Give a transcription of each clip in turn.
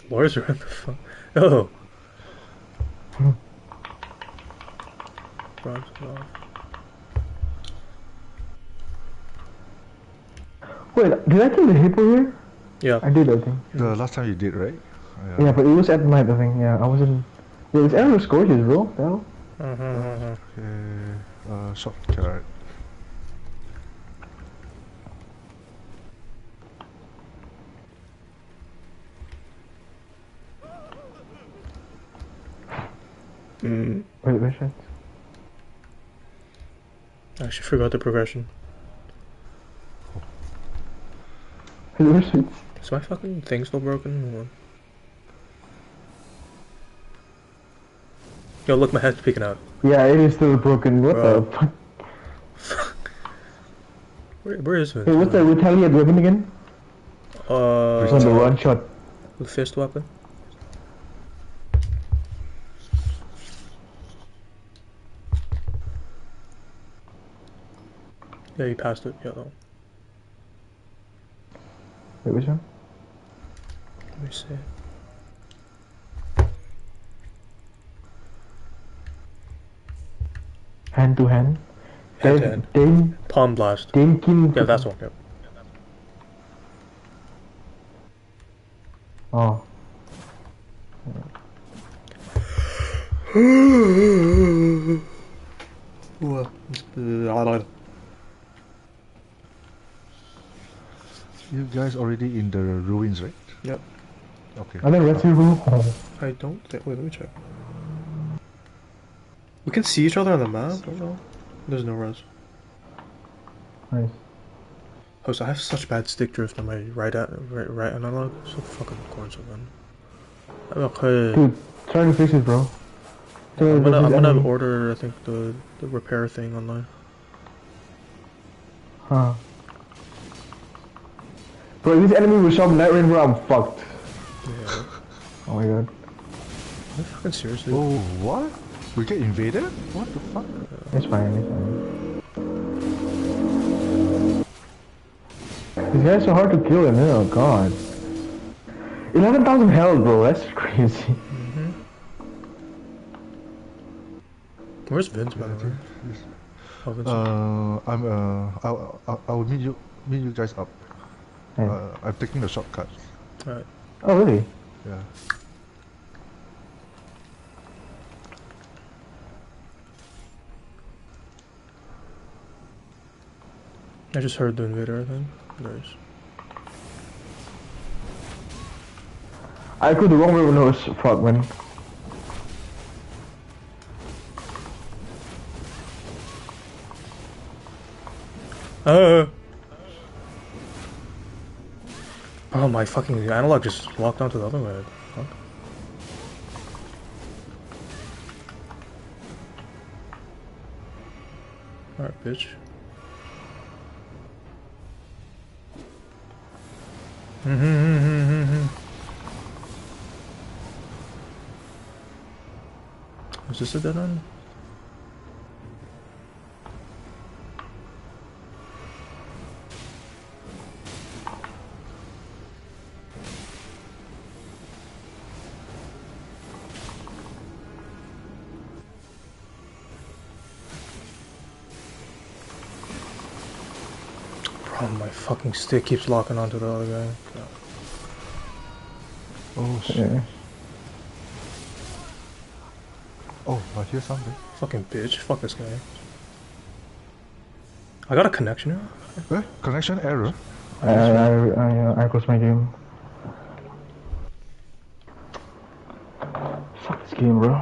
Explorers are in the fuck. Oh, bronze off. Wait, did I kill the hippo here? Yeah. I did, I think. The last time you did, right? Yeah, but it was at night, I think. Yeah, I wasn't. Yeah, it's arrow scorches, bro. The hell? Okay. Short carrot. Wait, where's that? I actually forgot the progression. Where's it? Is my fucking thing still broken? Or... Yo, look, my head's peeking out. Yeah, it is still broken. What Bro. the fuck? Fuck. Where is it? Hey, what's the retaliate weapon again? It's on the one shot. the fist weapon. Yeah, you passed it. Yeah, though. Wait, which one? Let me see. Hand to hand. Hand to hand. Dame. Palm blast. Dame King. Yeah, that's one. Yep. Oh. You guys already in the ruins, right? Yep. Okay. And then rescue room. I don't think. Wait, let me check. We can see each other on the map. Oh no. There's no res. Nice. Oh, so I have such bad stick drift on my right analog. So fucking corns again. Okay. Dude, trying to fix it, bro. I'm gonna order, I think, the repair thing online. Huh. Bro, if this enemy will shove Night Rain, bro, I'm fucked. Yeah. Oh my god. Are you fucking seriously? Oh, what? We get invaded? What the fuck? It's fine, it's fine. These guys are hard to kill, and oh god. 11,000 health, bro, that's crazy. Where's Vince, by the way? Oh, Vince. I'll meet you guys up. Hey. I'm taking the shortcut. Alright. Oh, really? Yeah. I just heard the invader, I think. Nice. I could the wrong way when I was fuck, man. Oh, my fucking analog just walked onto the other way. Fuck. Alright, bitch. Is this a dead end? Bro, my fucking stick keeps locking onto the other guy. No. Oh shit. Yeah. Oh, I hear something. Fucking bitch. Fuck this guy. I got a connection here. Eh? Connection error? I closed my game. Fuck this game, bro.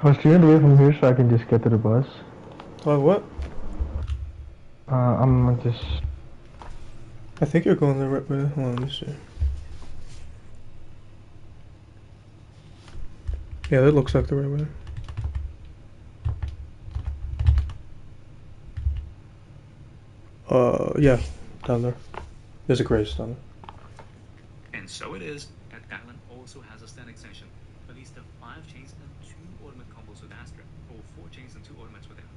I was trying to away from here so I can just get to the bus. Oh, what? I'm just. I think you're going the right way. Hold on, let me see. Yeah, that looks like the right way. Yeah, down there. There's a Grace down there. And so it is that Alan also has a stand extension. At least 5 chains and 2 ultimate combos with Astra, or 4 chains and 2 ultimates with him.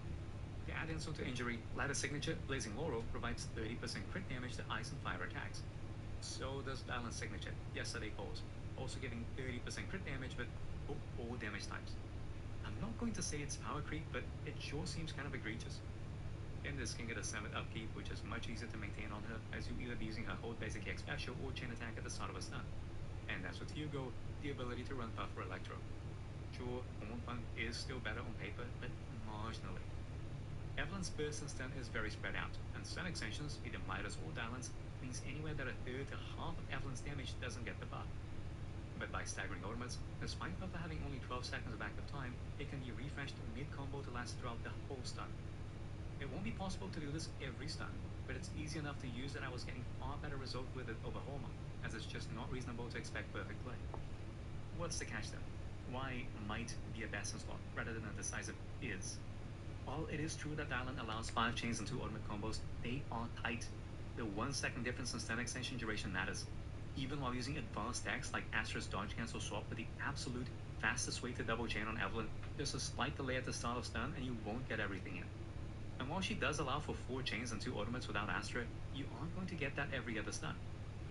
To add insult to injury, Ladder's signature, Blazing Laurel, provides 30% crit damage to ice and fire attacks. So does Alan's signature, Yesterday Pulse, also giving 30% crit damage, but for all damage types. I'm not going to say it's power creep, but it sure seems kind of egregious. This can get a summit upkeep, which is much easier to maintain on her, as you either be using her hold basic X special or chain attack at the start of a stun. And as with Hugo, the ability to run buff for Electro. Sure, Hormone Funk is still better on paper, but marginally. Evelyn's burst and stun is very spread out, and stun extensions, either Midas or Dylan's, means anywhere that a third to half of Evelyn's damage doesn't get the buff. But by staggering ultimates, despite Buffer having only 12 seconds of active time, it can be refreshed mid-combo to last throughout the whole stun. It won't be possible to do this every stun, but it's easy enough to use that I was getting far better result with it over Hallmark, as it's just not reasonable to expect perfect play. What's the catch then? Why might be a Bastion slot rather than a decisive is? While it is true that Dylan allows 5 chains and 2 ultimate combos, they are tight. The 1 second difference in stun extension duration matters. Even while using advanced decks like Astra's dodge cancel swap with the absolute fastest way to double chain on Evelyn, there's a slight delay at the start of stun and you won't get everything in. And while she does allow for 4 chains and 2 ultimates without Astra, you aren't going to get that every other stun.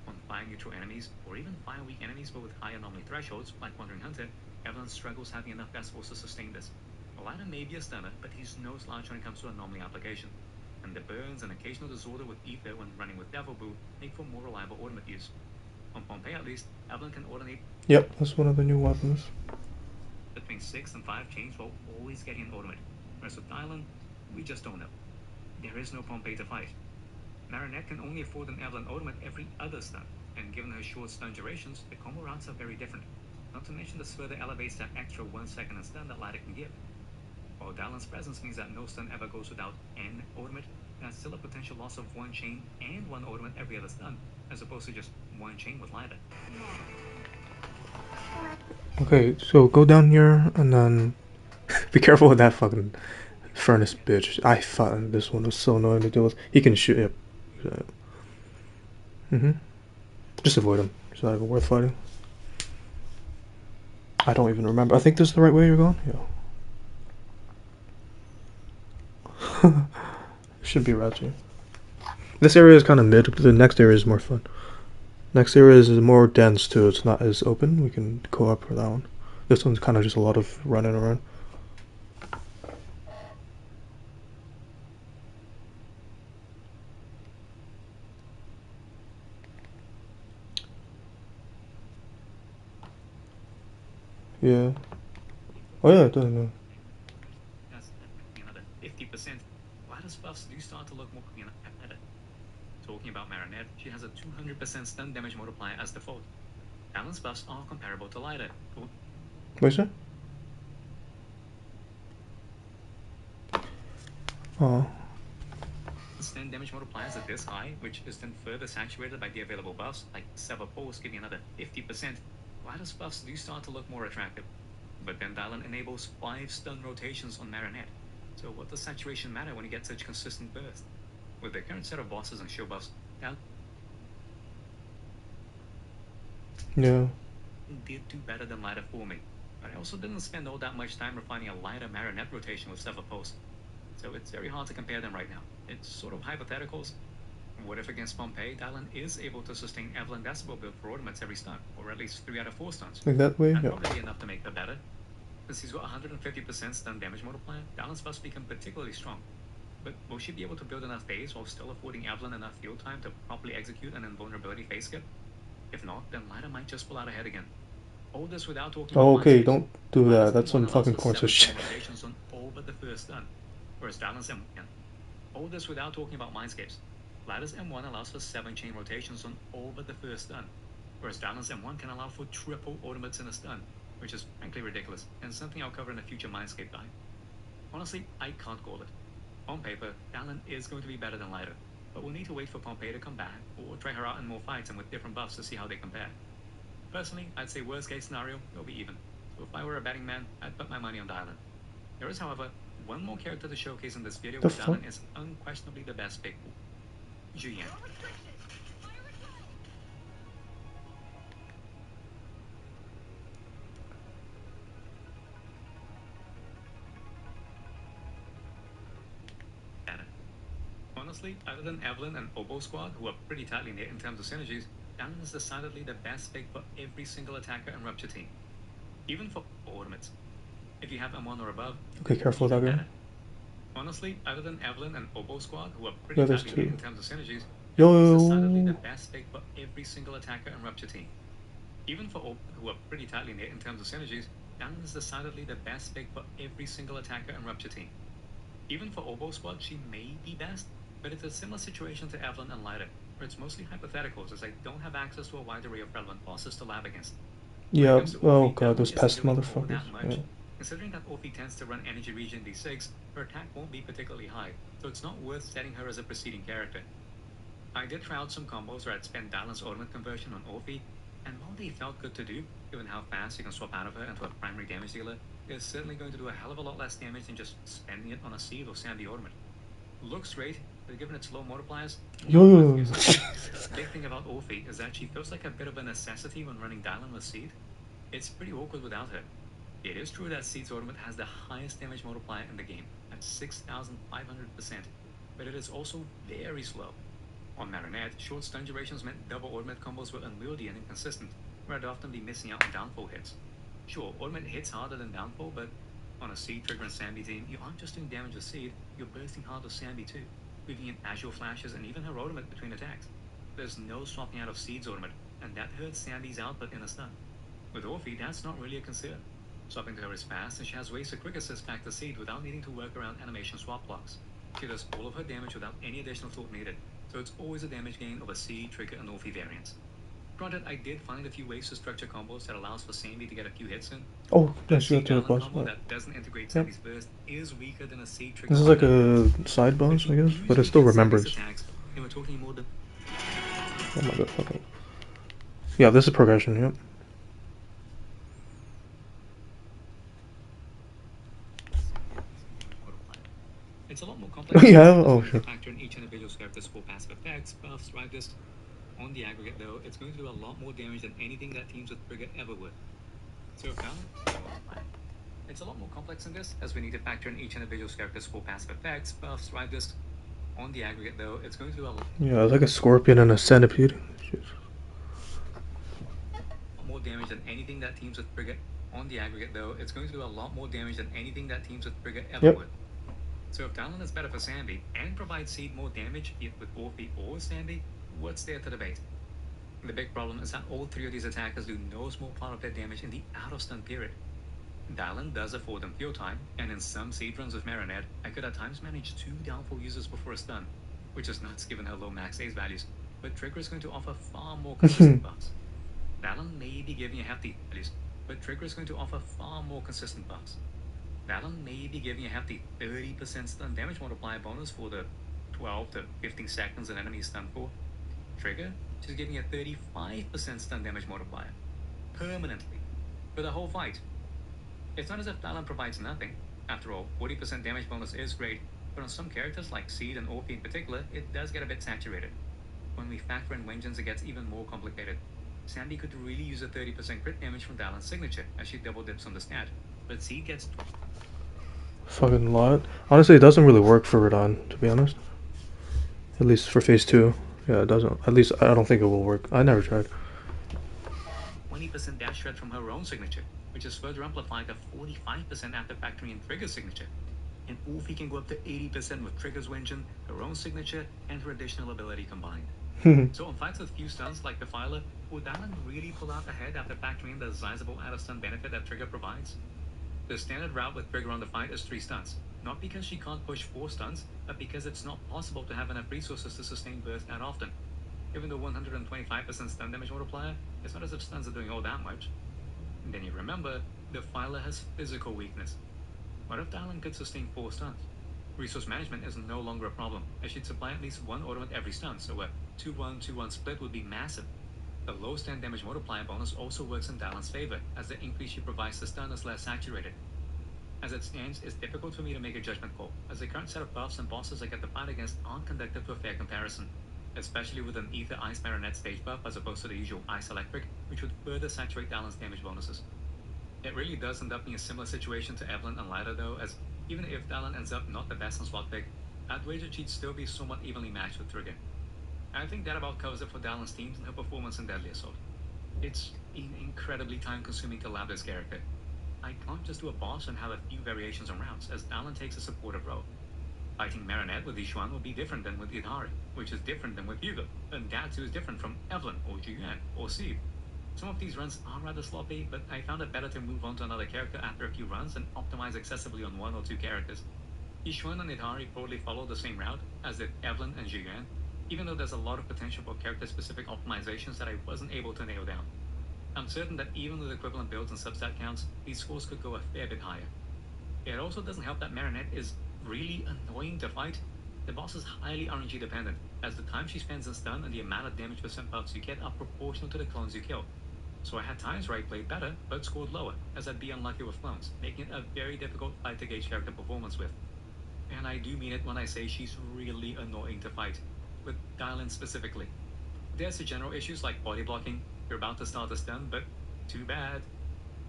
On fire neutral enemies, or even fire weak enemies but with high anomaly thresholds, like Wandering Hunter, Evelyn struggles having enough festivals to sustain this. Lighter may be a stunner, but he's no slouch when it comes to anomaly application. And the burns and occasional disorder with Ether when running with Devil Boo make for more reliable ultimate use. On Pompeii at least, Evelyn can alternate. Yep, that's one of the new weapons. Between 6 and 5 chains while always getting an ultimate. Whereas with Dylan, we just don't know. There is no Pompeii to fight. Marinette can only afford an Evelyn ultimate every other stun, and given her short stun durations, the combo routes are very different. Not to mention this further elevates that extra 1 second in stun that Lighter can give. While Dylan's presence means that no stun ever goes without an ultimate, that's still a potential loss of 1 chain and 1 ultimate every other stun, as opposed to just 1 chain with Lighter. Okay, so go down here and then be careful with that fucking furnace bitch. I thought this one was so annoying to deal with. He can shoot it. Just avoid him. It's not even worth fighting. I don't even remember. I think this is the right way you're going? Yeah. Should be Ratchet. This area is kind of mid, but the next area is more fun. Next area is more dense too. It's not as open. We can go up for that one. This one's kind of just a lot of running around. Yeah. Oh yeah, it doesn't know. That's another 50%. Lattice buffs do start to look more better. Talking about Marinette, she has a 200% stun damage multiplier as default. Balance buffs are comparable to Lighter. Wait, sir? Oh. Stun damage multipliers are this high, which is then further saturated by the available buffs, like Sever Pulse giving another 50%. Lattice buffs do start to look more attractive. But then Dylan enables 5 stun rotations on Marinette. So what does saturation matter when you get such consistent burst? With the current set of bosses and show buffs, Dylan did do better than Lighter for me. But I also didn't spend all that much time refining a Lighter Marinette rotation with Sever Pulse. So it's very hard to compare them right now. It's sort of hypotheticals. What if against Pompeii, Dylan is able to sustain Evelyn Decibel build for ultimates every stun, or at least 3 out of 4 stuns? Like that way? That'd Yeah. probably be enough to make her better. Since he's got 150% stun damage multiplier, Dylan's buffs become particularly strong. But will she be able to build enough phase while still affording Evelyn enough field time to properly execute an invulnerability phase skip? If not, then Lighter might just pull out ahead again. All this without talking about Okay, mindscapes. don't do that. Lighter's That's some M1 allows fucking for corn 7 shit. rotations on all but the first stun, whereas Dylan's M1. All this without talking about mindscapes. Lighter's M1 allows for 7 chain rotations on all but the first stun, whereas Dylan's M1 can allow for triple ultimates in a stun, which is frankly ridiculous, and something I'll cover in a future Mindscape dive. Honestly, I can't call it. On paper, Dylan is going to be better than Lighter, but we'll need to wait for Pompeii to come back, or try her out in more fights and with different buffs to see how they compare. Personally, I'd say worst case scenario, they'll be even. So if I were a betting man, I'd put my money on Dylan. There is, however, one more character to showcase in this video where Dylan is unquestionably the best pick. Julian. Honestly, other than Evelyn and Obo Squad, who are pretty tightly knit in terms of synergies, Dylan is decidedly the best pick for every single attacker and Rupture team. Even for ultimates. If you have M1 or above, Okay, careful with that guy. honestly, other than Evelyn and Obo Squad, who are pretty tightly knit in terms of synergies, Yo. is decidedly the best pick for every single attacker and Rupture team. Even for Obo, who are pretty tightly knit in terms of synergies, Dylan is decidedly the best pick for every single attacker and Rupture team. Even for Obo Squad, she may be best, but it's a similar situation to Evelyn and Lighter, It's mostly hypotheticals, as I don't have access to a wide array of relevant bosses to lab against. Yeah. comes to Oh Orphe, god, Dalan those isn't pest doing all motherfuckers. that much. Yeah. Considering that Orphe tends to run energy regen D6, her attack won't be particularly high, so it's not worth setting her as a preceding character. I did try out some combos where I'd spend Dalan's ornament conversion on Orphe, and while they felt good to do, given how fast you can swap out of her into a primary damage dealer, it's certainly going to do a hell of a lot less damage than just spending it on a Seed or Sandy ornament. Looks great, but given its low multipliers, Yo. the big thing about Orphe is that she feels like a bit of a necessity when running Dalan with Seed. It's pretty awkward without her. It is true that Seed's ornament has the highest damage multiplier in the game, at 6,500%, but it is also very slow. On Marinette, short stun durations meant double ornament combos were unwieldy and inconsistent, where I'd often be missing out on downfall hits. Sure, ornament hits harder than downfall, but on a Seed Trigger and Sambi team, you aren't just doing damage with Seed, you're bursting hard with Sambi too, weaving in Azure flashes and even her ornament between attacks. There's no swapping out of Seed's ornament, and that hurts Sambi's output in a stun. With Orphe, that's not really a concern. Swapping to her is fast, and she has ways to quick assist back to Seed without needing to work around animation swap blocks. She does all of her damage without any additional thought needed, so it's always a damage gain over Seed, Trigger, and Orphe variants. Granted, I did find a few ways to structure combos that allows for Sambi to get a few hits in. Oh, The let's go Seed to the Dalan boss combo fight. that doesn't integrate Yep. Sambi's burst is weaker than a Seed Trigger. This is like combo. a side bonus, I guess, If you but it use still weakened Sambi's remembers. attacks, and we're talking more than Oh my god, fuck it. Yeah, this is progression, yep. It's a lot more complex. Yeah, oh, sure. Factor in each individual character's full passive effects, buffs, drive disc. On the aggregate, though, it's going to do a lot more damage than anything that teams with Trigger ever would. So, it's a lot more complex than this, as we need to factor in each individual character's full passive effects, buffs, drive disc. On the aggregate, though, it's going to do a lot Yeah, it's like a scorpion and a centipede. Jeez. more damage than anything that teams with Trigger. On the aggregate, though, it's going to do a lot more damage than anything that teams with Trigger ever Yep. would. So if Dalan is better for Sambi and provides Seed more damage, be it with Orphe or Sambi, what's there to debate? The big problem is that all three of these attackers do no small part of their damage in the out-of-stun period. Dalan does afford them field time, and in some Seed runs with Marinette, I could at times manage 2 downfall users before a stun, which is nuts given her low max Ace values, but Trigger is going to offer far more consistent buffs. Dalan may be giving you hefty values, but Trigger is going to offer far more consistent buffs. Dalan may be giving a hefty 30% stun damage multiplier bonus for the 12 to 15 seconds an enemy is stunned for. Trigger, she's giving a 35% stun damage multiplier. Permanently. For the whole fight. It's not as if Dalan provides nothing. After all, 40% damage bonus is great, but on some characters like Seed and Orphe in particular, it does get a bit saturated. When we factor in Vengeance, it gets even more complicated. Sambi could really use a 30% crit damage from Dalan's signature, as she double dips on the stat, but Seed gets Fucking lot. Honestly, it doesn't really work for Radon, to be honest. At least for phase 2. Yeah, it doesn't. At least I don't think it will work. I never tried. 20% dash shred from her own signature, which is further amplified to 45% after factoring in Trigger's signature. And Orphe can go up to 80% with Trigger's Vengeance, her own signature, and her additional ability combined. So on fights with few stuns like Defiler, would Dalan really pull out ahead after factoring in the sizable out-of-stun benefit that Trigger provides? The standard route with Trigger on the fight is 3 stuns, not because she can't push 4 stuns, but because it's not possible to have enough resources to sustain burst that often. Given the 125% stun damage multiplier, it's not as if stuns are doing all that much. And then you remember, Defiler has physical weakness. What if Dalan could sustain 4 stuns? Resource management is no longer a problem, as she'd supply at least 1 ornament every stun, so a 2-1-2-1 split would be massive. The low stun damage multiplier bonus also works in Dalan's favor, as the increase she provides to stun is less saturated. As it stands, it's difficult for me to make a judgment call, as the current set of buffs and bosses I get to fight against aren't conductive to a fair comparison, especially with an Ether Ice Marinette stage buff as opposed to the usual Ice Electric, which would further saturate Dalan's damage bonuses. It really does end up being a similar situation to Evelynn and Lyra though, as even if Dalan ends up not the best on slot pick, I'd wager she'd still be somewhat evenly matched with Trigger. I think that about covers it for Dalan's teams and her performance in Deadly Assault. It's incredibly time-consuming to lab this character. I can't just do a boss and have a few variations on routes, as Dalan takes a supportive role. Fighting Marinette with Yixuan will be different than with Idari, which is different than with Hugo, and that too is different from Evelynn or Juan or Seed. Some of these runs are rather sloppy, but I found it better to move on to another character after a few runs and optimize excessively on 1 or 2 characters. Yixuan and Idari broadly follow the same route, as did Evelynn and Juan. even though there's a lot of potential for character-specific optimizations that I wasn't able to nail down. I'm certain that even with equivalent builds and substat counts, these scores could go a fair bit higher. It also doesn't help that Marinette is really annoying to fight. The boss is highly RNG dependent, as the time she spends in stun and the amount of damage percent buffs you get are proportional to the clones you kill. So I had times where I played better, but scored lower, as I'd be unlucky with clones, making it a very difficult fight to gauge character performance with. And I do mean it when I say she's really annoying to fight, with Dylan specifically. There's the general issues like body blocking, you're about to start a stun, but too bad.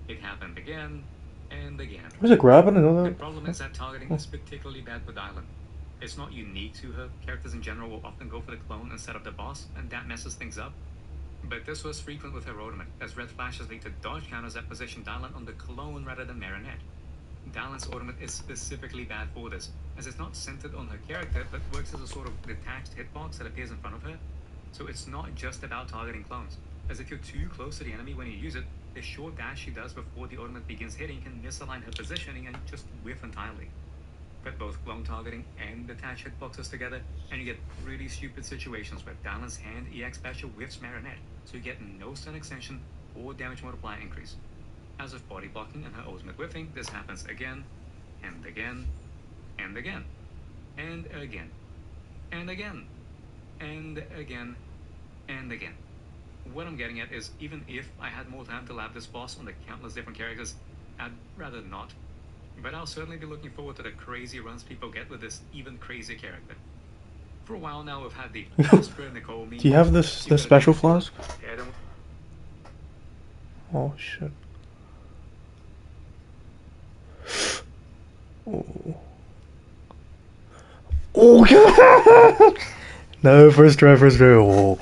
It happened again, and again. Was it grabbing? I know The that. problem is that targeting is particularly bad for Dylan. It's not unique to her. Characters in general will often go for the clone instead of the boss, and that messes things up. But this was frequent with her ultimate, as red flashes lead to dodge counters that position Dylan on the clone rather than Marinette. Dylan's ultimate is specifically bad for this, as it's not centered on her character, but works as a sort of detached hitbox that appears in front of her. So it's not just about targeting clones, as if you're too close to the enemy when you use it, the short dash she does before the ultimate begins hitting can misalign her positioning and just whiff entirely. Put both clone targeting and detached hitboxes together, and you get really stupid situations where Dylan's hand EX special whiffs Marinette, so you get no stun extension or damage multiplier increase. As with body blocking and her ultimate whiffing, this happens again, and again, and again, and again, and again, and again, and again. What I'm getting at is, even if I had more time to lab this boss on the countless different characters, I'd rather not. But I'll certainly be looking forward to the crazy runs people get with this even crazier character. For a while now, we've had the Jasper Nicole meme. Do you have this the special flask? Yeah, don't Oh shit. Oh. Oh. No, first try, first try. Oh.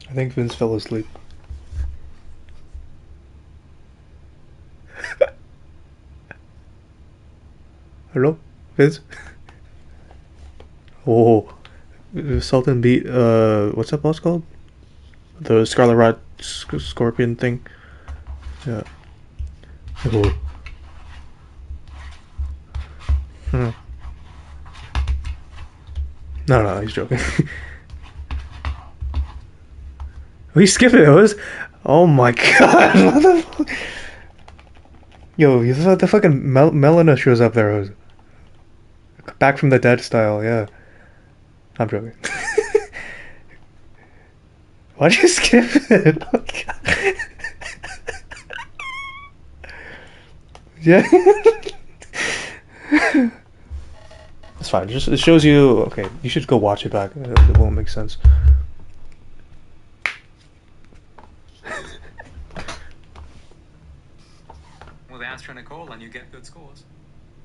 I think Vince fell asleep. Hello, Vince? Oh, Sultan beat, what's that boss called? The Scarlet Rat Scorpion thing. Yeah. Oh. Hmm. No, he's joking. We skipped it. It was. Oh my god. What the fuck? Yo, you thought the fucking Melina shows up there. Back from the dead style, yeah. I'm joking. Why'd you skip it? Oh god. Yeah. It's fine. It shows you. Okay, you should go watch it back. It won't make sense. with Astra Nicole and you get good scores.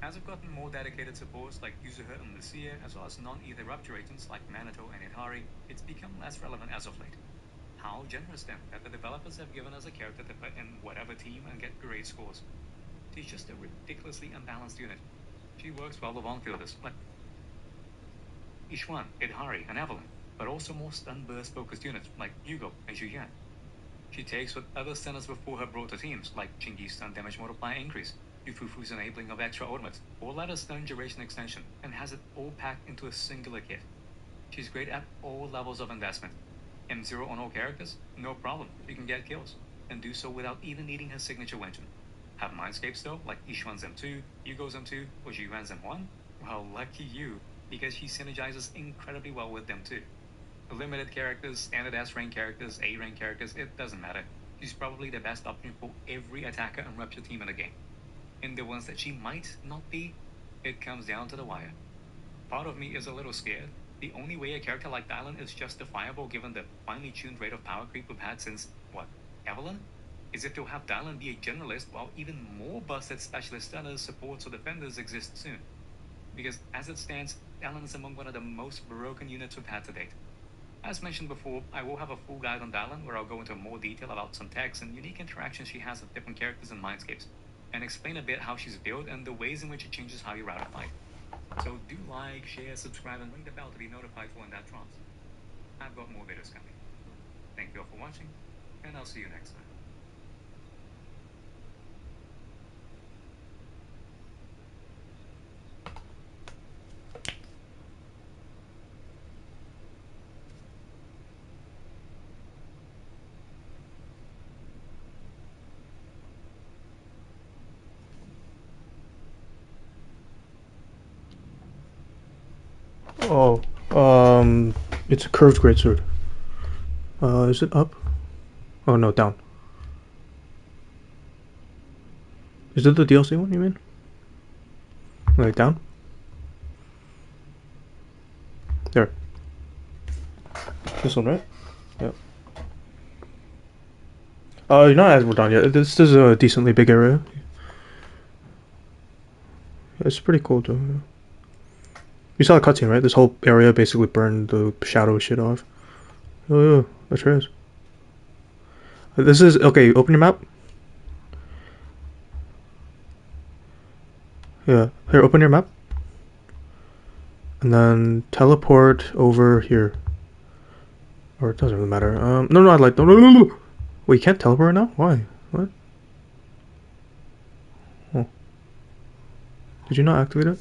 As I've gotten more dedicated supports like Yuzuha and Lucia, as well as non-ether rupture agents like Manato and Idhari, it's become less relevant as of late. How generous then that the developers have given us a character to put in whatever team and get great scores. She's just a ridiculously unbalanced unit. She works well with on-fielders like Ishwan, Idhari, and Evelyn, but also more stun burst focused units like Hugo and Julian. She takes what other stunners before her brought to teams, like Chingy's stun damage multiplier increase, Yufufu's enabling of extra ultimates, or Ladder's stun duration extension, and has it all packed into a singular kit. She's great at all levels of investment. M0 on all characters? No problem, you can get kills, and do so without even needing her signature engine. Have Mindscapes though, like Ishwan's M2, Hugo's M2, or Jiuan's M1? Well, lucky you, because she synergizes incredibly well with them too. Limited characters, standard S rank characters, A rank characters, it doesn't matter. She's probably the best option for every attacker and rupture team in the game. In the ones that she might not be, it comes down to the wire. Part of me is a little scared, The only way a character like Dylan is justifiable given the finely tuned rate of power creep we've had since, what, Evelyn? Is if they'll have Dylan be a generalist while even more busted specialist stunners, supports, or defenders exist soon. Because as it stands, Dylan is among one of the most broken units we've had to date. As mentioned before, I will have a full guide on Dylan where I'll go into more detail about some techs and unique interactions she has with different characters and mindscapes, and explain a bit how she's built and the ways in which it changes how you route a fight. So do like, share, subscribe, and ring the bell to be notified for when that drops. I've got more videos coming. Thank you all for watching, and I'll see you next time. Oh, it's a curved greatsword. Is it up? Oh no, down. Is it the DLC one, you mean? Like down? There. This one, right? Yep. You're not as we're done yet. This is a decently big area. It's pretty cool too. Yeah. You saw the cutscene, right? This whole area basically burned the shadow shit off. Oh yeah, that's right. This is okay. Open your map. Yeah, here, open your map, and then teleport over here. Or it doesn't really matter. No, I'd like no. Wait, you can't teleport right now? Why? What? Oh, did you not activate it?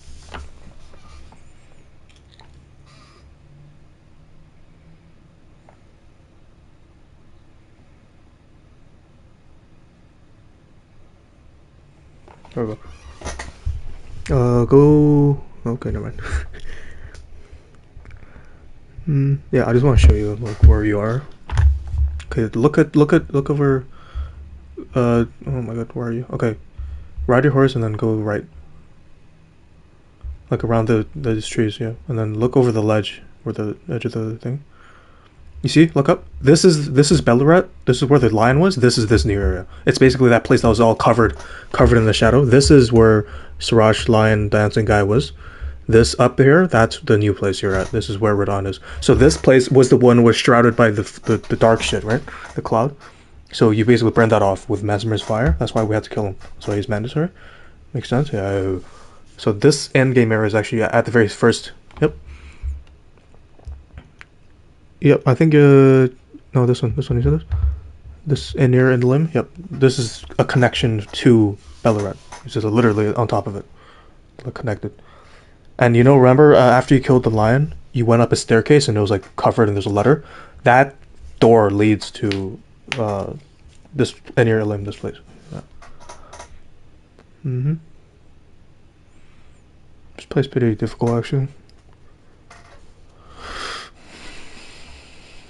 There we go. Go. Okay, never mind. Yeah, I just want to show you like where you are. Okay, look over. Oh my god, where are you? Okay, ride your horse and then go right. Like around these trees, yeah, and then look over the ledge, where the edge of the thing. You see? Look up. This is Belurat. This is where the lion was. This is this new area. It's basically that place that was all covered in the shadow. This is where Siraj lion dancing guy was. This up here, that's the new place you're at. This is where Radon is. So this place was the one was shrouded by the dark shit, right? The cloud. So you basically burned that off with Mesmer's fire. That's why we had to kill him. That's why he's mandatory. Makes sense? Yeah. So this end game area is actually at the very first. Yep. Yep, I think, no, this one, you see this? This near in the limb? Yep, this is a connection to Belurat. It's just literally on top of it. Connected. And you know, remember, after you killed the lion, you went up a staircase and it was like covered and there's a letter? That door leads to, this near limb, this place. Yeah. This place pretty difficult, actually.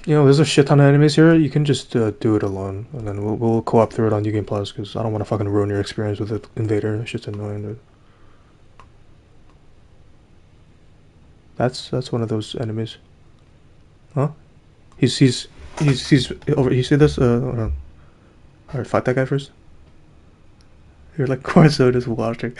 You know, there's a shit ton of enemies here. You can just do it alone, and then we'll co-op through it on New Game Plus because I don't want to fucking ruin your experience with the Invader. It's just annoying, dude. That's one of those enemies. Huh? He's over. You see this? Alright, fight that guy first. You're like Corso just watching.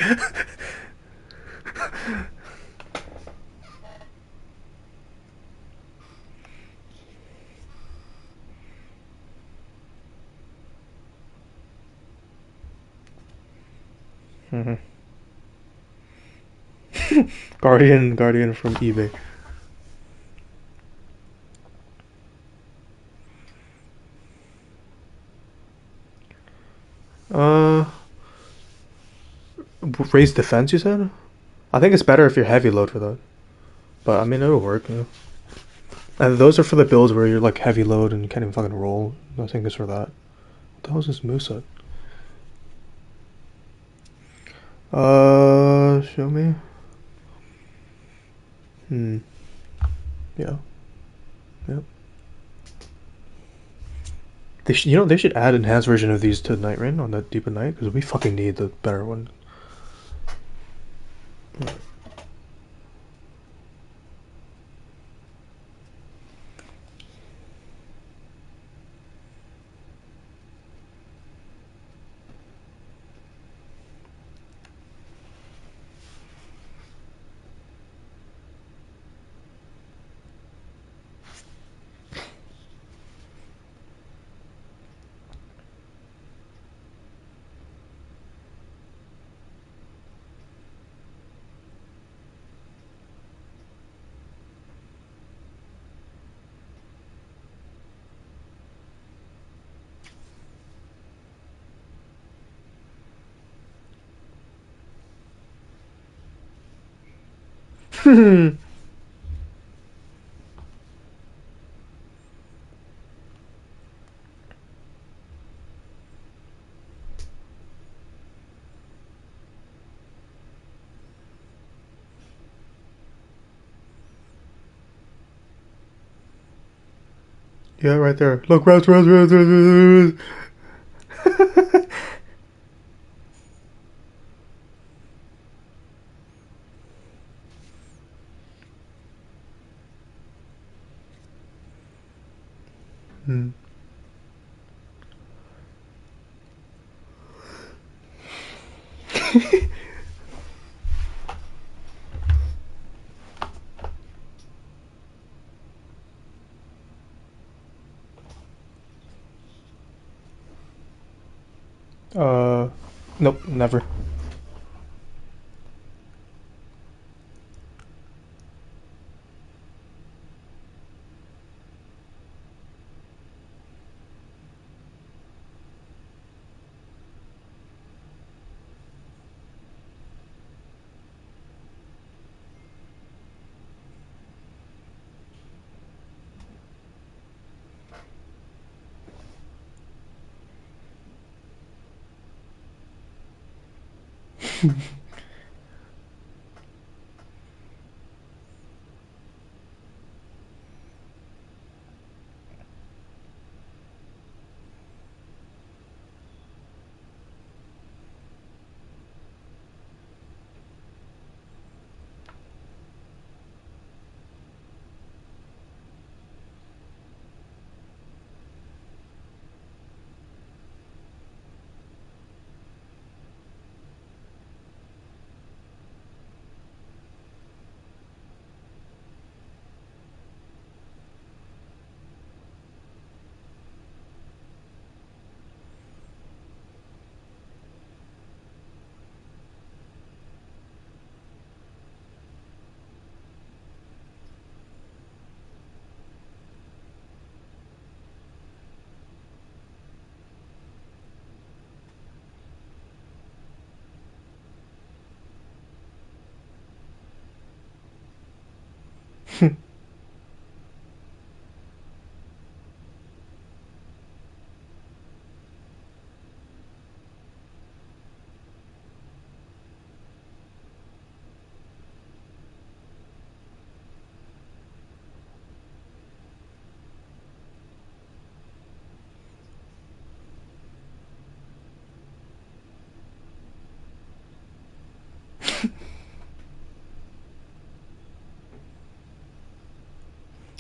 Guardian from eBay. Raise defense, you said? I think it's better if you're heavy load for that. But I mean, it'll work, yeah. And those are for the builds where you're like heavy load and you can't even fucking roll. I think it's for that. What the hell is this moveset? Show me. Yeah. Yep. They should add enhanced version of these to Night Rain on that Deep of Night because we fucking need the better one. Yeah, right there. Look, rats, rats, rats, rats, rats, rats. Hmm. Nope, never.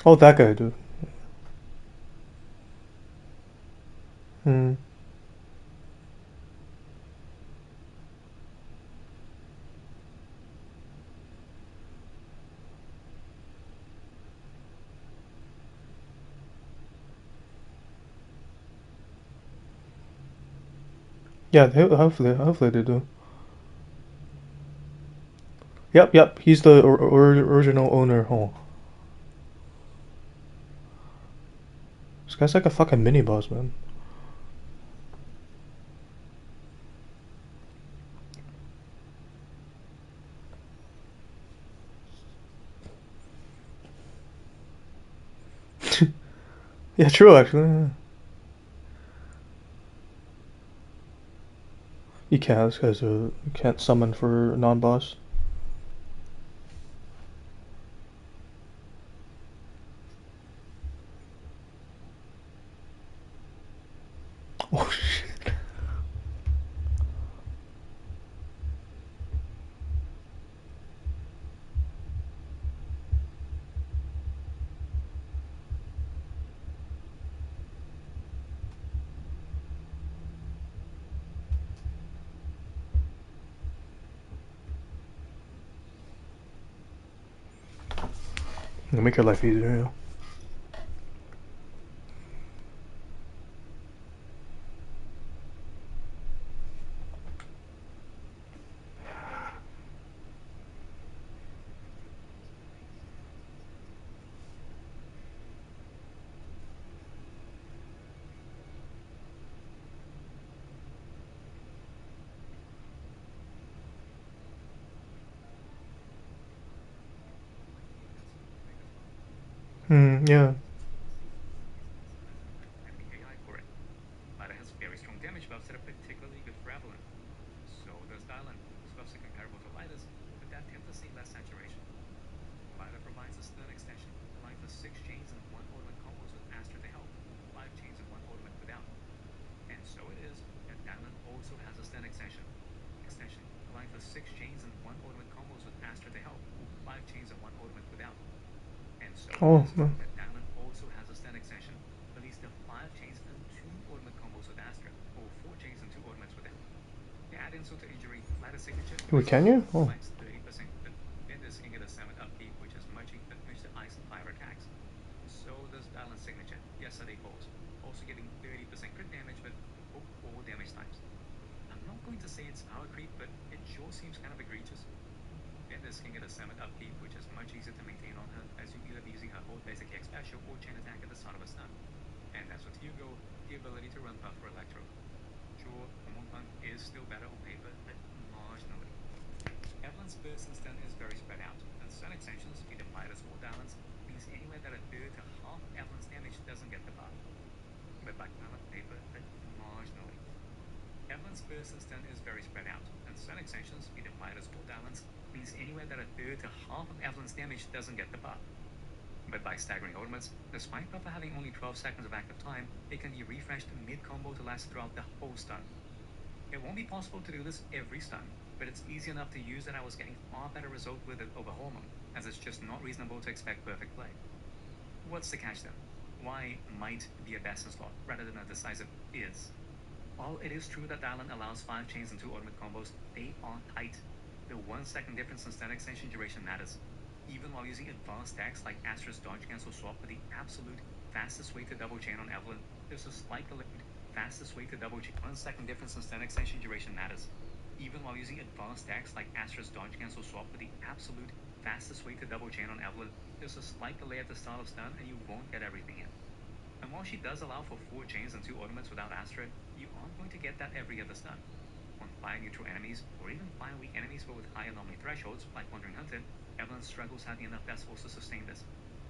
Oh, that guy, dude. Hmm. Yeah, hopefully they do. Yep. He's the original owner. Oh, this guy's like a fucking mini boss, man. Yeah, true. Actually, yeah. You can't. This guy's you can't summon for non-boss. Oh shit. Make your life easier. Yeah. Yeah. And the AI for it. Lyda has very strong damage buffs that are particularly good for Evelyn. So does Dylan. His buffs are comparable to Lyda's, but that tend to see less saturation. Lyda provides a stun extension, allowing for 6 chains and 1 ornament combos with Astra to help, 5 chains and 1 ornament without. And so it is that Dylan also has a stun extension, allowing for 6 chains and 1 ornament combos with Astra to help, 5 chains and 1 ornament without. And so Oh, it is no. that Dylan also has a stun extension, released the 5 chains and 2 ornament combos with Astra, or 4 chains and 2 ornaments without. To add insult to injury, Lyda signature Wait, can you? Oh. minus 30%. Then this can get a 7 upkeep, which is much to ice and fire attacks. So does Dylan's signature, Yesterday Falls, also getting 30% crit damage, but all damage types. I'm not going to say it's power creep, but it sure seems kind of egregious. Then this can get a 7 upkeep, which is much easier to maintain on her, as you either be using her hold basic X special or chain attack at the start of a stun. And as with Hugo, the ability to run buff for Electro. Sure, Hormone Punk is still better on paper, but marginally. Evelyn's burst and stun is very spread out, and stun extensions, be them Lyda's or Dylan's, means anywhere that a third to half of Evelyn's damage doesn't get the buff. But back down on paper, but marginally. Evelyn's burst and stun is very spread out, and stun extensions, be them Lyda's or Dylan's, means anywhere that a third to half of Evelyn's damage doesn't get the buff. But by staggering ornaments, despite buffer having only 12 seconds of active time, it can be refreshed mid-combo to last throughout the whole stun. It won't be possible to do this every stun, but it's easy enough to use that I was getting far better result with it over Hormone, as it's just not reasonable to expect perfect play. What's the catch then? Why might be a best in slot rather than a decisive is? While it is true that Dylan allows 5 chains and 2 ornament combos, they are tight. The 1 second difference in stun extension duration matters. Even while using advanced decks like Astra's dodge cancel swap for the absolute fastest way to double chain on Evelyn, there's a slight fastest way to double chain. 1 second difference in stun extension duration matters. Even while using advanced decks like Astra's dodge cancel swap for the absolute fastest way to double chain on Evelyn, there's a slight delay at the start of stun and you won't get everything in. And while she does allow for 4 chains and 2 ornaments without Astra, you aren't going to get that every other stun. On 5 neutral enemies, or even 5 weak enemies but with high anomaly thresholds, like Wandering Hunter, Evelyn struggles having enough decibels to sustain this.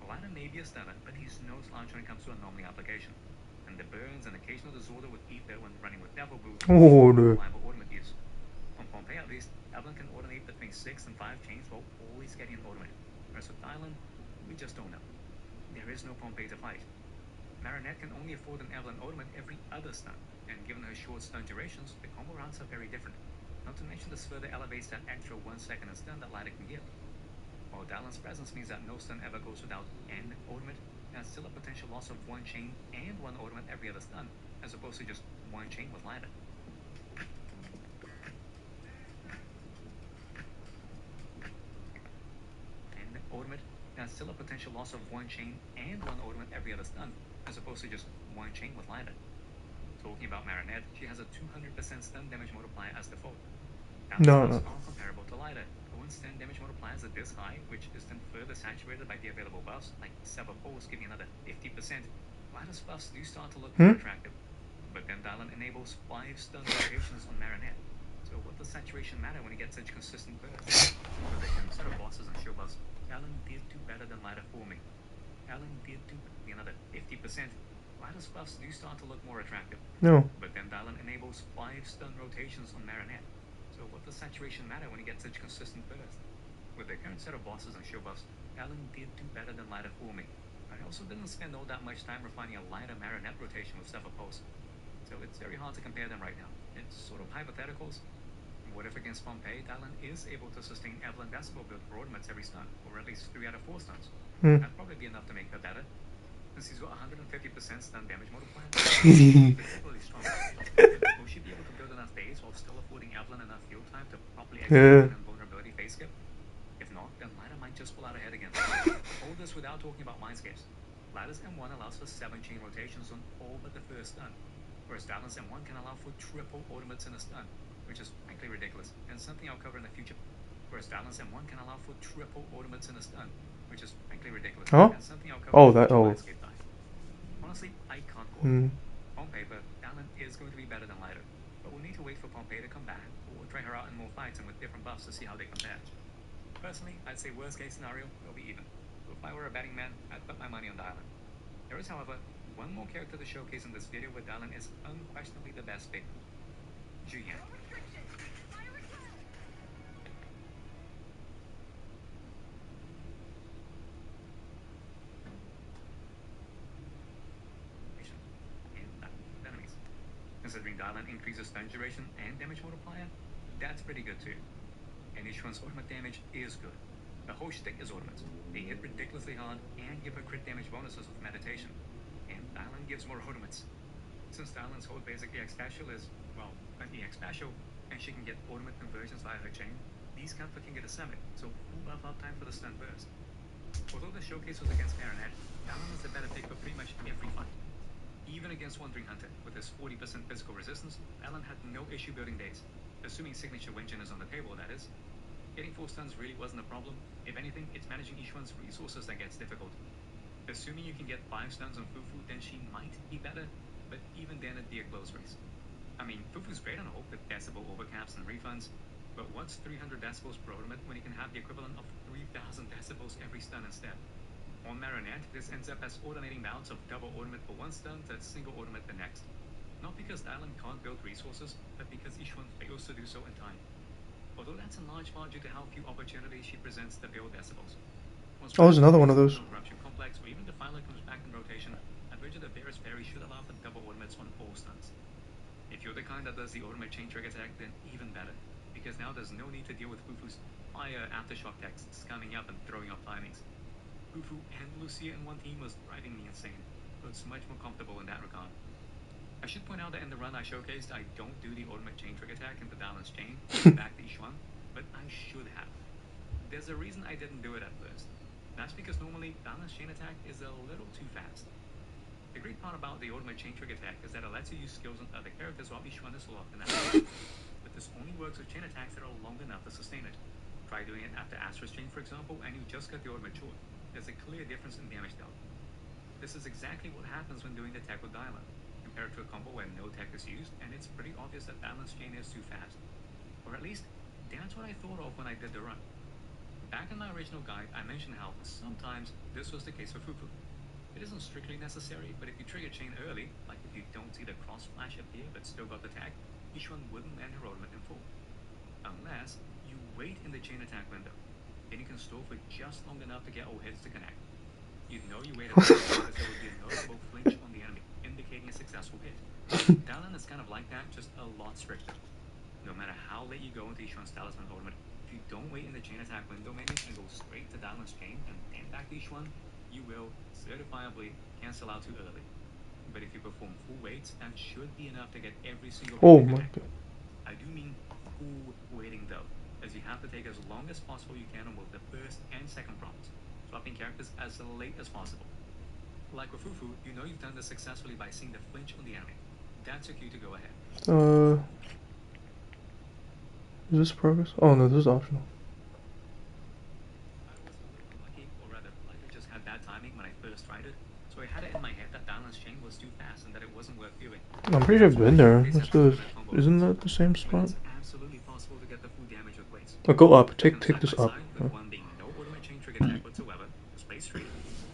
Lyda may be a stunner, but he's no slouch when it comes to anomaly application. And the burns and occasional disorder with Ether when running with Devil Boot Oh, no. reliable ornament use. On Pompeii at least, Evelyn can alternate between 6 and 5 chains while always getting an ornament. Whereas with Dylan, we just don't know. There is no Pompeii to fight. Marinette can only afford an Evelyn ornament every other stun, and given her short stun durations, the combo rounds are very different. Not to mention this further elevates that extra 1 second in stun that Lyda can give. While Dylan's presence means that no stun ever goes without an ornament, there's still a potential loss of 1 chain and 1 ornament every other stun, as opposed to just 1 chain with Lyda. And ornament, there's still a potential loss of 1 chain and 1 ornament every other stun, as opposed to just 1 chain with Lyda. Talking about Marinette, she has a 200% stun damage multiplier as default. No, Dylan's no. are comparable to Lyda, but when stun damage multipliers are this high, which is then further saturated by the available buffs, like Sever Pulse giving another 50%, Lyda's buffs do start to look more attractive. But then Dylan enables 5 stun rotations on Marinette. So what does saturation matter when you get such consistent bursts? With the current set of bosses and show buffs, Dylan did do better than Lyda for me. Dylan did do another 50%. Lyda's buffs do start to look more attractive. No. But then Dylan enables 5 stun rotations on Marinette. So what does saturation matter when you get such consistent bursts? With the current set of bosses and show buffs, Dylan did do better than Lyda for me. I also didn't spend all that much time refining a Lyda Marinette rotation with Sever Pulse. So it's very hard to compare them right now. It's sort of hypotheticals. What if against Pompeii, Dylan is able to sustain Evelyn Decibel build for ornaments every stun, or at least 3 out of 4 stuns? That'd probably be enough to make her better. Since he's got 150% stun damage multiplier, particularly strong. Will she be able to build enough days while still affording Evelyn enough field time to properly execute an invulnerability phase skip? If not, then Lyda might just pull out ahead again. All this without talking about mindscapes. Lyda's M1 allows for 7 chain rotations on all but the first stun, whereas Dylan's M1 can allow for triple ornaments in a stun, which is frankly ridiculous, and something I'll cover in the future. Whereas Dylan's M1 can allow for triple ornaments in a stun, which is frankly ridiculous, and something I'll cover in the future landscape dive. Honestly, I can't call it. On paper, Dylan is going to be better than Lyda, but we'll need to wait for Pompeii to come back, or try her out in more fights and with different buffs to see how they compare. Personally, I'd say worst case scenario, they'll be even. if I were a betting man, I'd put my money on Dylan. There is, however, one more character to showcase in this video where Dylan is unquestionably the best pick. Julian. Enemies. Considering Dylan increases stun duration and damage multiplier, that's pretty good too. And each one's ultimate damage is good. The whole shtick is ultimates. They hit ridiculously hard and give her crit damage bonuses with meditation. And Dylan gives more ultimates. Since Dylan's whole basic EX special is, well, an EX special, and she can get ultimate conversions via her chain, these counter can get a summit, so full buff uptime for the stun burst. Although the showcase was against Baronet, Dylan is the better pick for pretty much every fight. Even against Wandering Hunter, with his 40% physical resistance, Dylan had no issue building days. Assuming signature Wenjin is on the table, that is. Getting 4 stuns really wasn't a problem. If anything, it's managing each one's resources that gets difficult. Assuming you can get 5 stuns on Fufu, then she might be better, but even then it'd be a close race. I mean, Fufu's great on a whole with decibel overcaps and refunds, but what's 300 decibels per ultimate when you can have the equivalent of 3,000 decibels every stun instead? On Marinette, this ends up as alternating bouts of double ultimate for one stun to single ultimate the next. Not because Dylan can't build resources, but because each one fails to do so in time. Although that's in large part due to how few opportunities she presents to build decibels. Oh, there's another one of those. Corruption Complex, or even Defiler comes back in rotation, I'd wager that Varus Fairy should allow for double ultimates on all stuns. If you're the kind that does the ultimate chain trigger attack, then even better, because now there's no need to deal with Fufu's fire aftershock texts coming up and throwing off timings. Fufu and Lucia in one team was driving me insane, so it's much more comfortable in that regard. I should point out that in the run I showcased, I don't do the ultimate chain trigger attack into Dylan's chain, back to each one, but I should have. There's a reason I didn't do it at first. That's because normally Dylan's chain attack is a little too fast. The great part about the ultimate chain trigger attack is that it lets you use skills on other characters while each one is locked in that. But this only works with chain attacks that are long enough to sustain it. Try doing it after Astra's chain, for example, and you just cut the ultimate short. There's a clear difference in damage dealt. This is exactly what happens when doing the tech with Dylan. Compared to a combo where no tech is used, and it's pretty obvious that Dylan's chain is too fast. Or at least, that's what I thought of when I did the run. Back in my original guide, I mentioned how sometimes this was the case for Fufu. It isn't strictly necessary, but if you trigger chain early, like if you don't see the cross flash appear but still got the tag, each one wouldn't land her ultimate in full. Unless you wait in the chain attack window, then you can stall for just long enough to get all hits to connect. You'd know you waited because there would be a noticeable flinch on the enemy, indicating a successful hit. Dylan is kind of like that, just a lot stricter. No matter how late you go into each one's talisman ultimate, if you don't wait in the chain attack window menu and go straight to Dylan's chain and then back to each one, you will certifiably cancel out too early. But if you perform full waits, that should be enough to get every single hit Oh to my connect. god. I do mean full waiting though, as you have to take as long as possible you can on both the first and second prompts, swapping characters as late as possible. Like with Fufu, you know you've done this successfully by seeing the flinch on the enemy. That's your cue to go ahead. Is this progress? Oh no, this is optional. I was a little unlucky, or rather, likely just had bad timing when I first tried it, so I had it in my head that Dylan's chain was too fast and that it wasn't worth viewing. I'm pretty sure I've been there. Isn't that the same spot? It's absolutely possible to get the full damage with weights. Oh, go up. Take this up. With one being no ultimate chain trigger attack whatsoever, just play straight.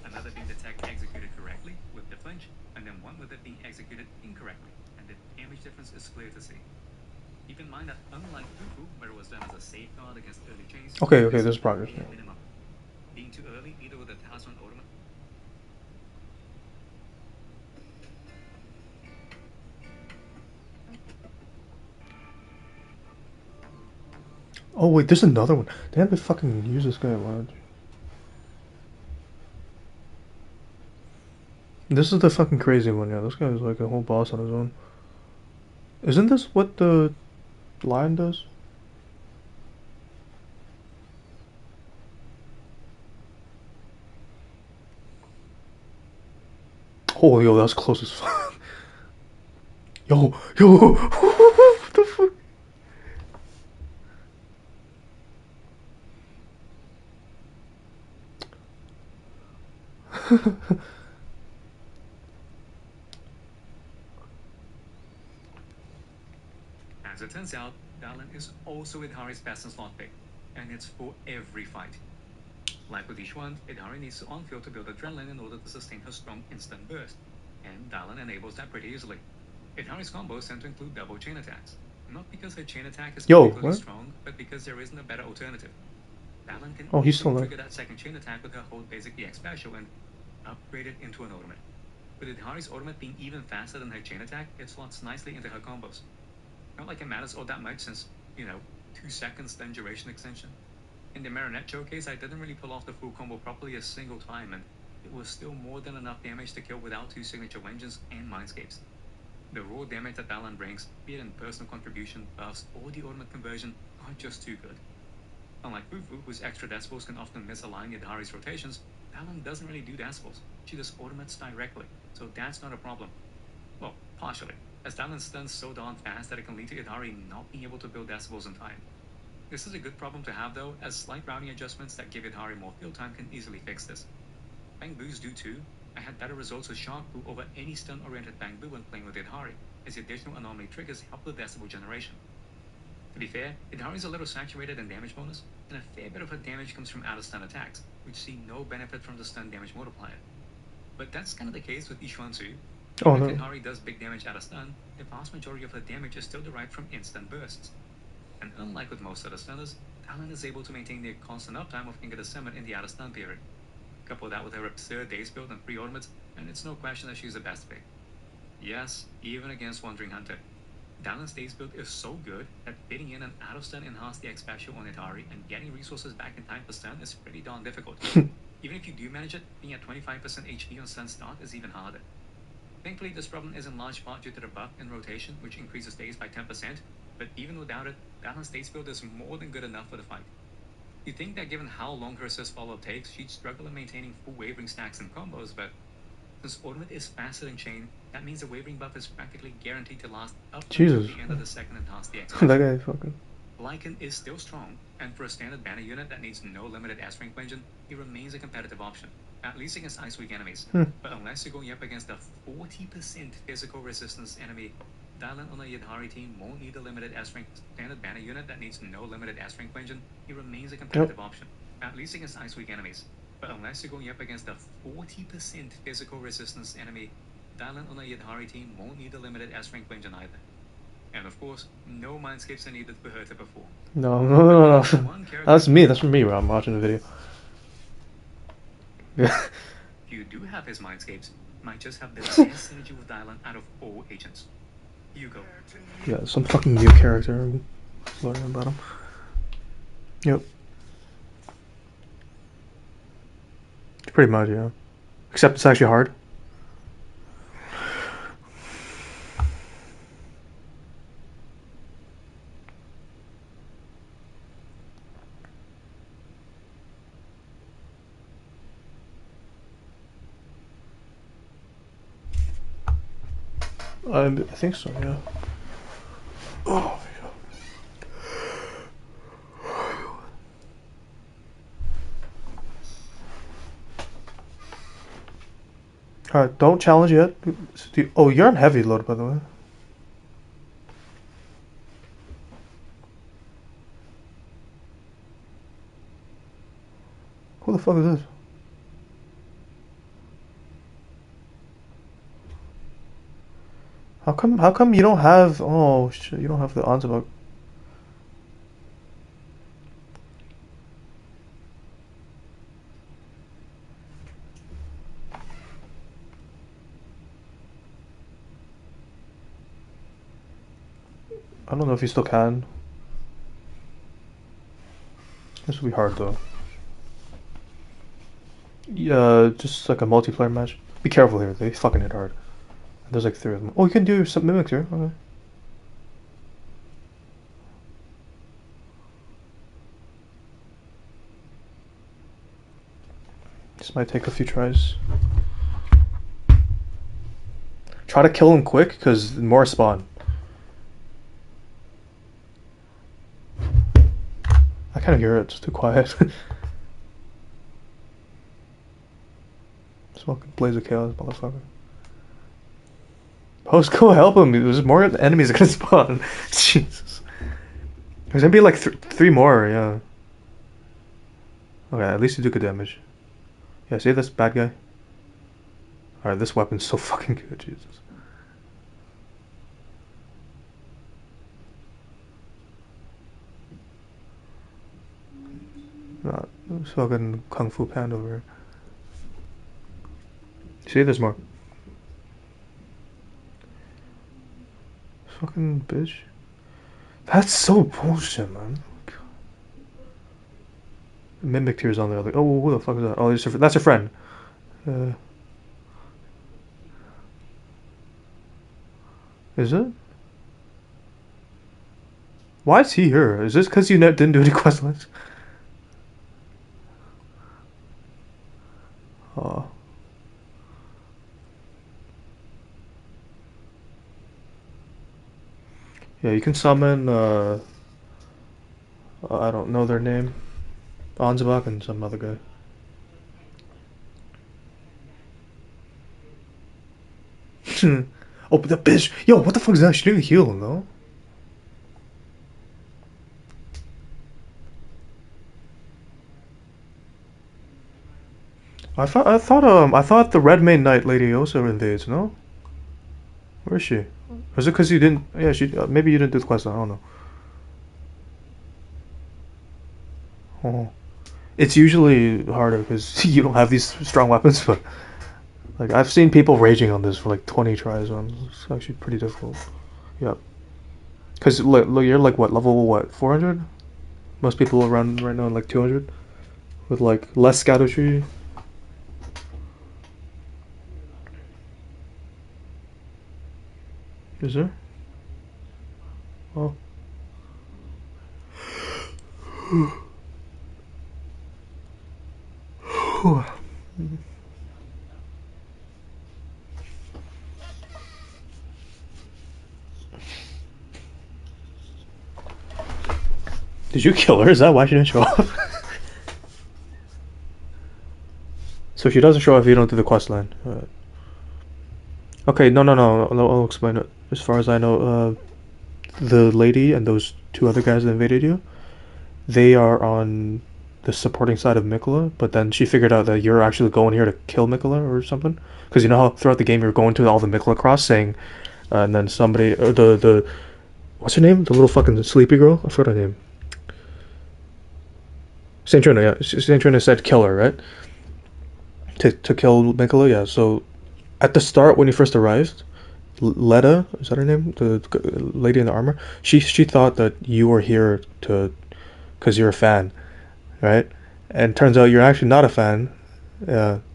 Another being the tech executed correctly with the flinch, and then one with it being executed incorrectly, and the damage difference is clear to see. Keep in mind that unlike Fufu, where it was done as a safeguard against early chains, Okay, there's progress. Yeah. minimum. Being too early, either with the talisman ultimate. Oh wait, there's another one. They have to fucking use this guy a lot. This is the fucking crazy one, yeah. This guy is like a whole boss on his own. Isn't this what the lion does? Oh, yo, that's close as fuck. Yo, what the fuck? As it turns out, Dylan is also Idhari's best in slot pick, and it's for every fight. Like with each one, Idari needs to on-field to build adrenaline in order to sustain her strong instant burst, and Dallin enables that pretty easily. Idari's combos tend to include double chain attacks, not because her chain attack is Yo, particularly what? strong, but because there isn't a better alternative. Dallin can Oh, he's easily still there. trigger that second chain attack with her hold basic EX special and upgrade it into an ultimate. With Idari's ultimate being even faster than her chain attack, it slots nicely into her combos. Not like it matters all that much since, 2 seconds then duration extension. In the Marinette showcase, I didn't really pull off the full combo properly a single time, and it was still more than enough damage to kill without 2 signature vengeance and mindscapes. The raw damage that Dallin brings, be it in personal contribution, buffs, or the ultimate conversion, are just too good. Unlike Fufu, whose extra decibels can often misalign Idari's rotations, Dallin doesn't really do decibels. She does ultimates directly, so that's not a problem. Well, partially, as Dallin stuns so darn fast that it can lead to Idari not being able to build decibels in time. This is a good problem to have though, as slight routing adjustments that give Idari more field time can easily fix this. Bang Boos do too. I had better results with Shark Boo over any stun-oriented Bang Boo when playing with Idari, as the additional anomaly triggers help with decibel generation. To be fair, Idari is a little saturated in damage bonus, and a fair bit of her damage comes from out-of-stun attacks, which see no benefit from the stun damage multiplier. But that's kind of the case with Ishuan too. Oh, Even no. if Idari does big damage out of stun, the vast majority of her damage is still derived from instant bursts. And unlike with most other stunners, Dallin is able to maintain the constant uptime of Inga the Summit in the out of stun period. Couple that with her absurd daze build and 3 ultimates, and it's no question that she's the best pick. Yes, even against Wandering Hunter. Dallin's daze build is so good that fitting in an out of stun enhanced DX special on Idari and getting resources back in time for stun is pretty darn difficult. Even if you do manage it, being at 25% HP on stun start is even harder. Thankfully, this problem is in large part due to the buff in rotation, which increases daze by 10%, but even without it, Dallin's daze build is more than good enough for the fight. You'd think that given how long her assist follow-up takes, she'd struggle in maintaining full wavering stacks and combos, but since ultimate is faster than chain, that means the wavering buff is practically guaranteed to last up until Jesus. the end of the second enhanced DX. That guy fucking. Lycan is still strong, and for a standard banner unit that needs no limited S-rank engine, he remains a competitive option, at least against Ice Weak enemies. But unless you're going up against a 40% physical resistance enemy, Dallin on a Idari team won't need a limited S-rank standard banner unit that needs no limited S-rank engine, he remains a competitive option, at least against Ice Weak enemies. But unless you're going up against a 40% physical resistance enemy, Dallin on a Idari team won't need a limited S-rank engine either. And of course, no mindscapes are needed for her to perform. No. One character- That's me. That's from me, bro. I'm watching the video. Yeah. If you do have his mindscapes, might just have the best synergy with Dallin out of all agents. Hugo. Yeah, some fucking new character. I'm learning about him. Yep. Pretty much, yeah. Except it's actually hard. I think so, yeah. Oh, Alright, don't challenge yet. Oh, you're on heavy load, by the way. Who the fuck is this? How come you don't have, oh shit, you don't have the Anzabug. I don't know if you still can. This will be hard though. Yeah, just like a multiplayer match. Be careful here, they fucking hit hard. There's like 3 of them. Oh, you can do some mimics here. Okay. This might take a few tries. Try to kill him quick, because more spawn. I kind of hear it, it's too quiet. Smoking Blaze of Chaos, motherfucker. Post, go help him. There's more enemies gonna spawn. Jesus. There's gonna be like 3 more, yeah. Okay, at least you do good damage. Yeah, see this bad guy? Alright, this weapon's so fucking good, Jesus. Not fucking Kung Fu Panda over here. See, there's more. Fucking bitch. That's so bullshit, man. Mimic tears on the other. Oh, who the fuck is that? Oh, that's her friend. Is it? Why is he here? Is this because you didn't do any quest lines? Oh. Yeah, you can summon, I don't know their name. Anzabak and some other guy. Oh, but the bitch! Yo, what the fuck is that? She didn't heal, no? I thought the Red Mane Knight lady also invades, no? Where is she? Was it because you didn't? Yeah, maybe you didn't do the quest. I don't know. Oh, it's usually harder because you don't have these strong weapons. But like I've seen people raging on this for like 20 tries. On it's actually pretty difficult. Yep. Because you're like what level 400? Most people around right now like 200, with like less scattotry. Is there? Oh. Did you kill her? Is that why she didn't show up? So she doesn't show up if you don't do the quest line. Okay, no. I'll explain it. As far as I know, the lady and those two other guys that invaded you, they are on the supporting side of Mikola, but then she figured out that you're actually going here to kill Mikola or something. Because you know how throughout the game you're going to all the Mikola cross saying, and then somebody, the what's her name? The little fucking sleepy girl? I forgot her name. Saint Trina, yeah. Saint Trina said kill her, right? To kill Mikola, yeah. So at the start when you first arrived, Leda, is that her name? The lady in the armor. She thought that you were here to, because you're a fan, right? And turns out you're actually not a fan.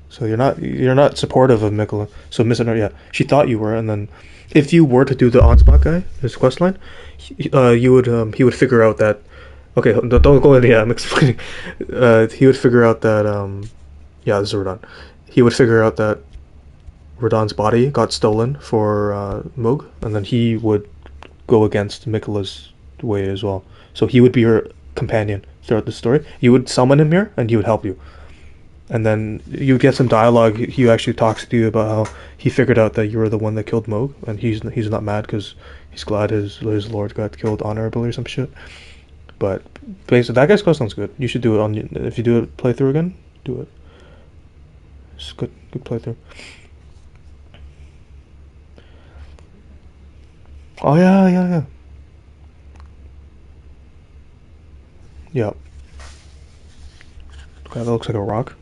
So you're not supportive of Mikola. So yeah, she thought you were, and then if you were to do the Onspot guy, his quest line, he would figure out that. Okay, don't go in. Yeah, I'm explaining. He would figure out that yeah, this is Radon. He would figure out that Radon's body got stolen for Moog, and then he would go against Mikola's way as well. So he would be your companion throughout the story. You would summon him here, and he would help you. And then you get some dialogue. He actually talks to you about how he figured out that you were the one that killed Moog, and he's not mad because he's glad his lord got killed honorably or some shit. But basically, that guy's quest sounds good. You should do it on. If you do it playthrough again, do it. It's good playthrough. Oh yeah. Yep. Okay, that looks like a rock.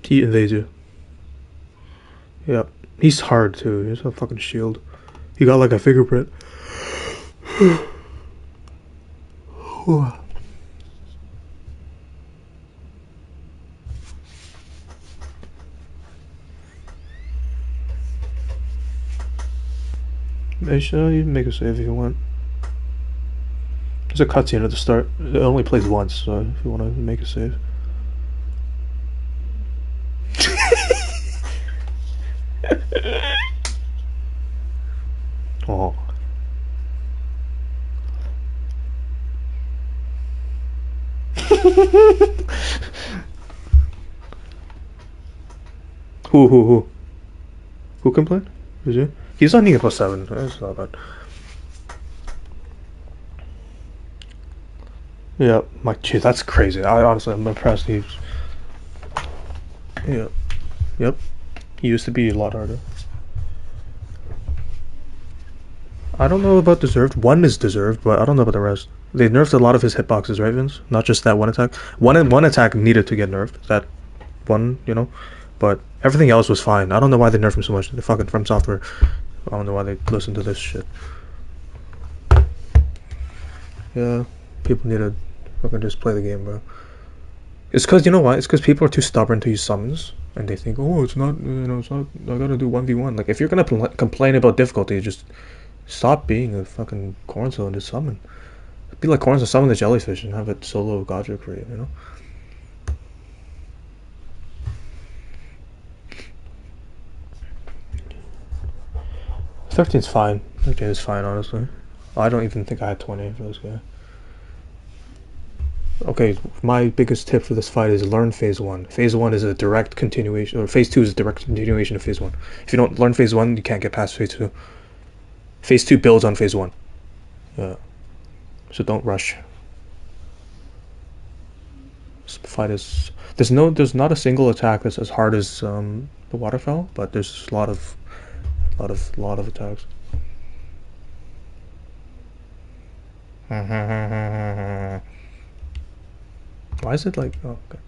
He invades you. Yep. He's hard too. He's a fucking shield. He got like a fingerprint. Sure, you can make a save if you want. There's a cutscene at the start. It only plays once, so if you want to make a save. Oh. Who complained? Is he? He's on Nia +7. That's not bad. Yeah, my gee, that's crazy. I honestly, I'm impressed. He's. Yeah. Yep. He used to be a lot harder. I don't know about deserved. One is deserved, but I don't know about the rest. They nerfed a lot of his hitboxes, right, Vince? Not just that one attack. One attack needed to get nerfed. That one, you know, but everything else was fine. I don't know why they nerfed him so much. The fucking From Software. I don't know why they listen to this shit. Yeah, people need to fucking just play the game, bro. It's because, you know what? It's because people are too stubborn to use summons, and they think, oh, it's not, it's not. I gotta do 1v1. Like, if you're gonna complain about difficulty, just stop being a fucking Cornzo and just summon. Be like Cornzo, summon the jellyfish and have it solo Godric for you, you know? 13's fine. 13 is fine, honestly. I don't even think I had 20 for this guy. Okay, my biggest tip for this fight is learn phase 1. Phase 1 is a direct continuation, or phase 2 is a direct continuation of phase 1. If you don't learn phase 1, you can't get past phase 2. Phase 2 builds on phase 1. Yeah. So don't rush. This fight is... There's not a single attack that's as hard as the Waterfell, but there's a lot of attacks. Why is it like... Oh, okay.